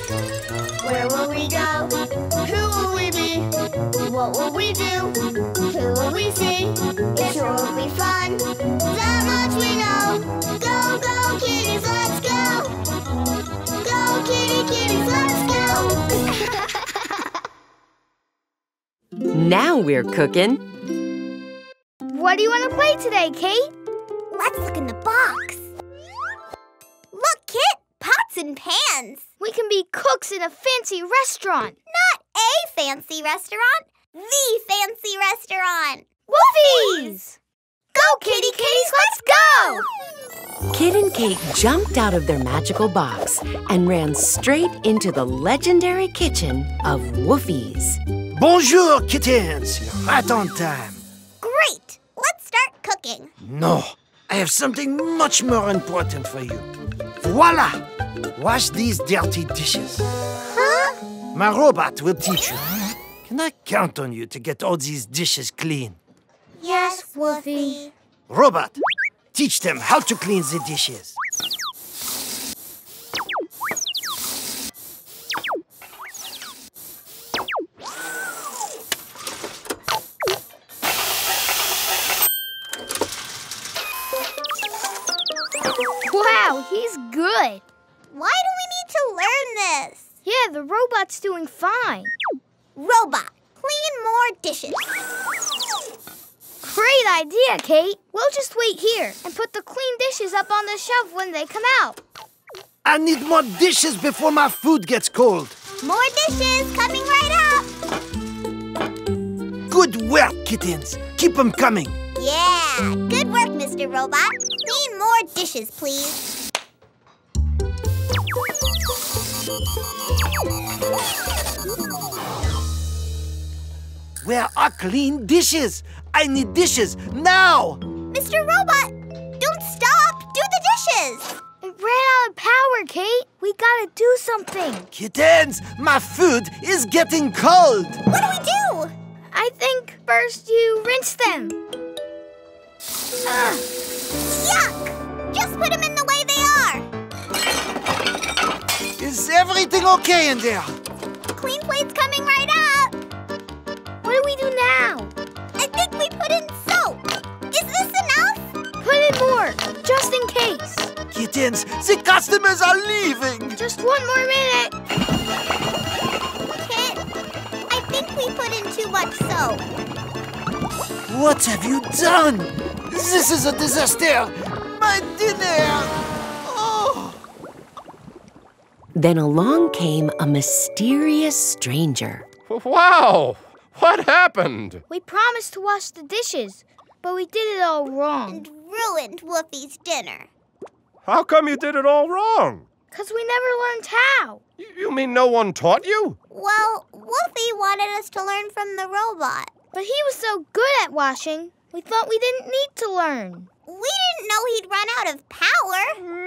Where will we go? Who will we be? What will we do? Who will we see? It sure will be fun. That much we know. Go, go, kitties, let's go. Go, kitties, let's go. Now we're cooking. What do you want to play today, Kate? Let's look in the box. Look, Kit, pots and pans. We can be cooks in a fancy restaurant. Not a fancy restaurant, the fancy restaurant. Woofies! Go, kitties, let's go! Kit and Kate jumped out of their magical box and ran straight into the legendary kitchen of Woofies. Bonjour, kittens! You're right on time. Great! Let's start cooking. No, I have something much more important for you. Voila! Wash these dirty dishes. Huh? My robot will teach you. Can I count on you to get all these dishes clean? Yes, Woofie. Robot, teach them how to clean the dishes. Wow, he's good. Why do we need to learn this? Yeah, the robot's doing fine. Robot, clean more dishes. Great idea, Kate. We'll just wait here and put the clean dishes up on the shelf when they come out. I need more dishes before my food gets cold. More dishes coming right up. Good work, kittens. Keep them coming. Yeah, good work, Mr. Robot. Clean more dishes, please. Where are clean dishes? I need dishes now! Mr. Robot, don't stop. Do the dishes. It ran out of power, Kate. We gotta do something. Kittens, my food is getting cold. What do we do? I think first you rinse them. Yuck! Just put them in the way they are. Is everything okay in there? Clean plate's coming right up. What do we do now? I think we put in soap. Is this enough? Put in more, just in case. Kittens, the customers are leaving. Just one more minute. Kit, I think we put in too much soap. What have you done? This is a disaster. My dinner. Oh. Then along came a mysterious stranger. Wow! What happened? We promised to wash the dishes, but we did it all wrong. And ruined Woofie's dinner. How come you did it all wrong? 'Cause we never learned how. You mean no one taught you? Well, Woofie wanted us to learn from the robot. But he was so good at washing, we thought we didn't need to learn. We didn't know he'd run out of power.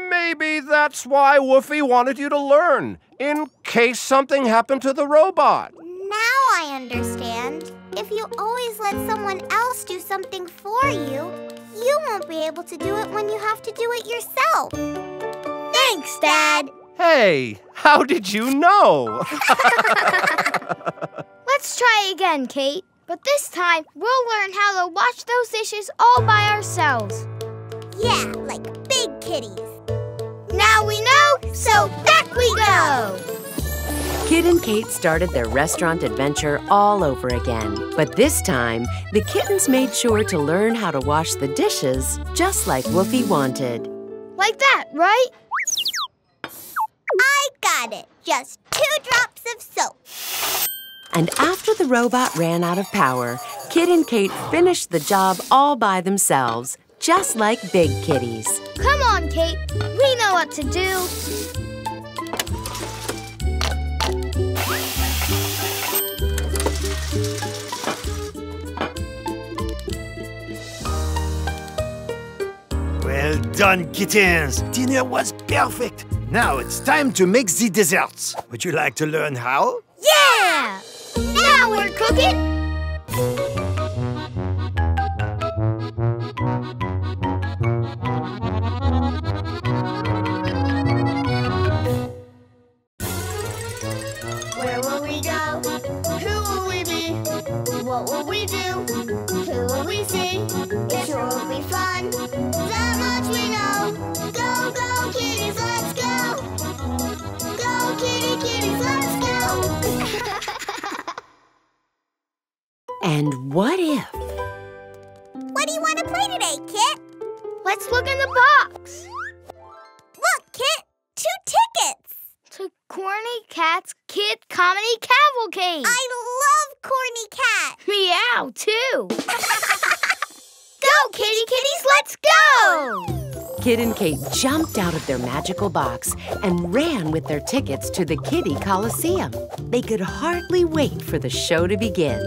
Maybe that's why Woofie wanted you to learn, in case something happened to the robot. Now I understand. If you always let someone else do something for you, you won't be able to do it when you have to do it yourself. Thanks, Dad. Hey, how did you know? Let's try again, Kate. But this time, we'll learn how to wash those dishes all by ourselves. Yeah, like big kitties. Now we know, so back we go! Kit and Kate started their restaurant adventure all over again. But this time, the kittens made sure to learn how to wash the dishes just like Woofie wanted. Like that, right? I got it. Just 2 drops of soap. And after the robot ran out of power, Kit and Kate finished the job all by themselves, just like big kitties. Come on, Kate. We know what to do. Well done, kittens. Dinner was perfect. Now it's time to make the desserts. Would you like to learn how? Yeah! Now we're cooking! Where will we go? Who will we be? What will we do? Who will we see? It sure will be fun. That much we know. Go, go, kitties, let's go. Go, kitty, kitties, let's go. And what if? What do you want to play today, Kit? Let's look in the box. Look, Kit, 2 tickets. To Corny Cat's Kid Comedy Cavalcade. I love Corny Cat. Meow, too. Go, kitty kitties, let's go! Kit and Kate jumped out of their magical box and ran with their tickets to the Kiddie Coliseum. They could hardly wait for the show to begin.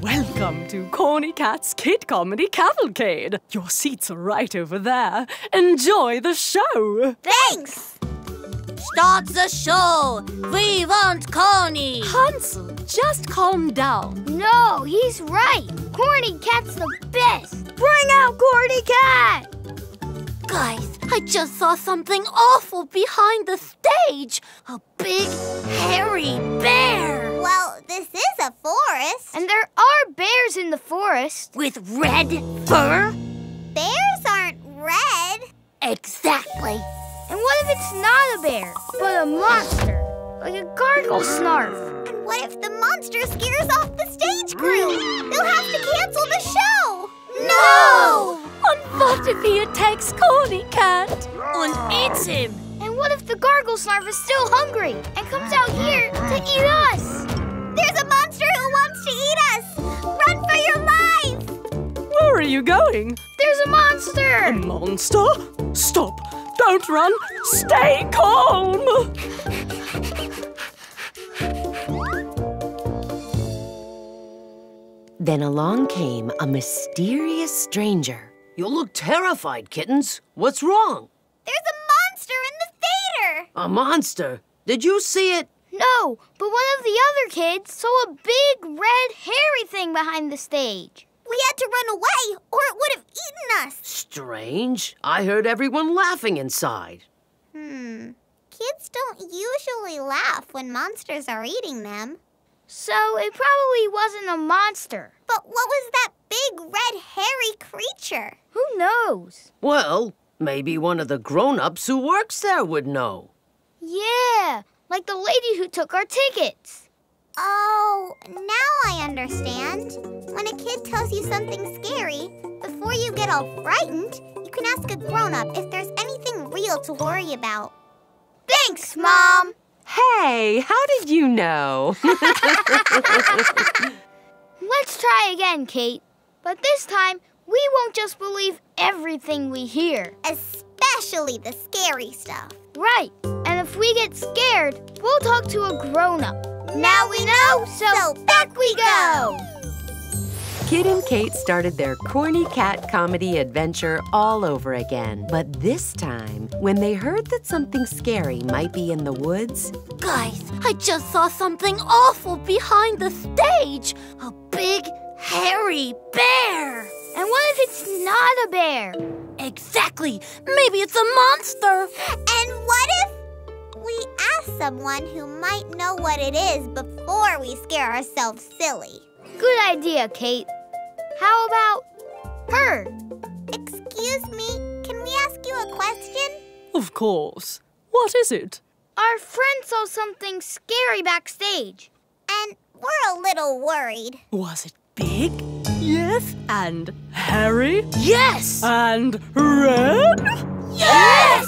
Welcome to Corny Cat's Kid Comedy Cavalcade. Your seats are right over there. Enjoy the show. Thanks. Start the show. We want Corny. Hansel, just calm down. No, he's right. Corny Cat's the best. Bring out Corny Cat! Guys, I just saw something awful behind the stage. A big, hairy bear. Well, this is a forest. And there are bears in the forest. With red fur? Bears aren't red. Exactly. And what if it's not a bear, but a monster? Like a gargle snarf. And what if the monster scares off the stage crew? They'll have to cancel the show. No! And what if he attacks Corny Cat? And eats him. And what if the gargle snarf is still hungry and comes out here to eat us? There's a monster who wants to eat us. Run for your life. Where are you going? There's a monster! A monster? Stop. Don't run. Stay calm. Then along came a mysterious stranger. You look terrified, kittens. What's wrong? There's a monster in the theater. A monster? Did you see it? No, but one of the other kids saw a big, red, hairy thing behind the stage. We had to run away, or it would have eaten us. Strange. I heard everyone laughing inside. Kids don't usually laugh when monsters are eating them. So it probably wasn't a monster. But what was that big, red, hairy creature? Who knows? Well, maybe one of the grown-ups who works there would know. Yeah, like the lady who took our tickets. Oh, now I understand. When a kid tells you something scary, before you get all frightened, you can ask a grown-up if there's anything real to worry about. Thanks, Mom! Hey, how did you know? Let's try again, Kate. But this time, we won't just believe everything we hear. Especially the scary stuff. Right. And if we get scared, we'll talk to a grown-up. Now we know, so back we go! Kit and Kate started their Corny Cat comedy adventure all over again. But this time, when they heard that something scary might be in the woods... Guys, I just saw something awful behind the stage. A big, hairy bear. And what if it's not a bear? Exactly. Maybe it's a monster. And what if we ask someone who might know what it is before we scare ourselves silly? Good idea, Kate. How about her? Excuse me, can we ask you a question? Of course. What is it? Our friend saw something scary backstage. And we're a little worried. Was it big? Yes. And hairy? Yes. And red? Yes!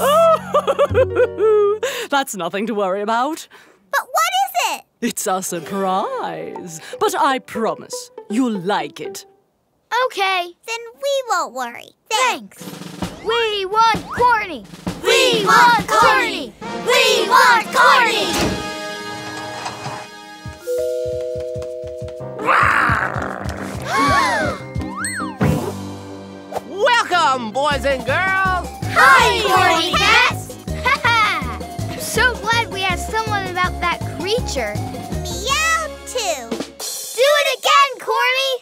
That's nothing to worry about. But what is it? It's a surprise. But I promise, you'll like it. Okay. Then we won't worry. Thanks. We want Corny. We want Corny. We want Corny. Welcome, boys and girls. Hi, Corny Cats! I'm so glad we asked someone about that creature. Meow too. Do it again, Corny!